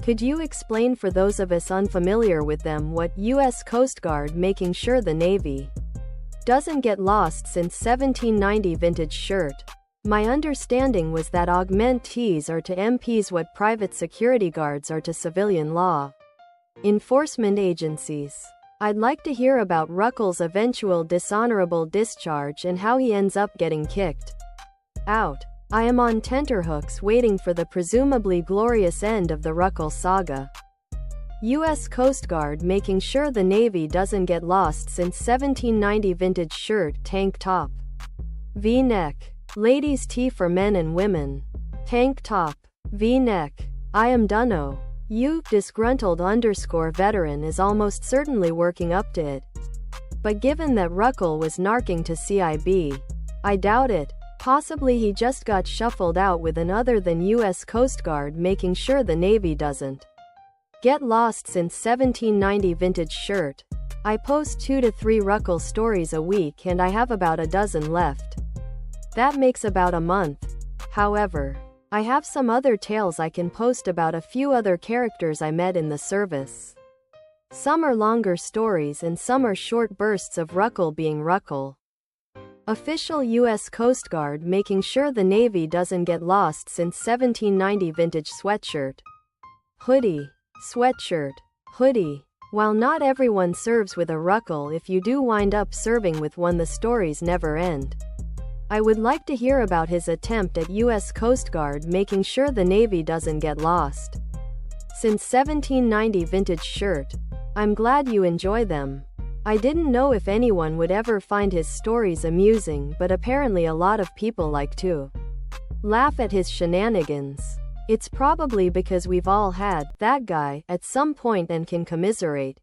Could you explain for those of us unfamiliar with them what U.S. Coast Guard making sure the Navy doesn't get lost since 1790 vintage shirt? My understanding was that augmentees are to MPs what private security guards are to civilian law enforcement agencies. I'd like to hear about Ruckle's eventual dishonorable discharge and how he ends up getting kicked out. I am on tenterhooks waiting for the presumably glorious end of the Ruckle saga. U.S. Coast Guard making sure the Navy doesn't get lost since 1790 vintage shirt tank top. V-neck. Ladies' tee for men and women. Tank top. V-neck. I am dunno. You, disgruntled _veteran is almost certainly working up to it. But given that Ruckle was narking to CIB, I doubt it. Possibly he just got shuffled out with an other than U.S. Coast Guard making sure the Navy doesn't get lost since 1790 vintage shirt. I post 2 to 3 Ruckle stories a week and I have about a dozen left. That makes about a month. However, I have some other tales I can post about a few other characters I met in the service. Some are longer stories and some are short bursts of Ruckle being Ruckle. Official U.S. Coast Guard making sure the Navy doesn't get lost since 1790 vintage sweatshirt. Hoodie. Sweatshirt. Hoodie. While not everyone serves with a Ruckle, if you do wind up serving with one, the stories never end. I would like to hear about his attempt at U.S. Coast Guard making sure the Navy doesn't get lost since 1790 vintage shirt. I'm glad you enjoy them. I didn't know if anyone would ever find his stories amusing, but apparently a lot of people like to laugh at his shenanigans. It's probably because we've all had that guy at some point and can commiserate.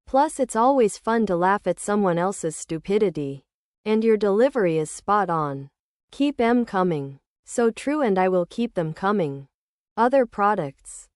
Plus, it's always fun to laugh at someone else's stupidity. And your delivery is spot on. Keep 'em coming. So true, and I will keep them coming. Other products.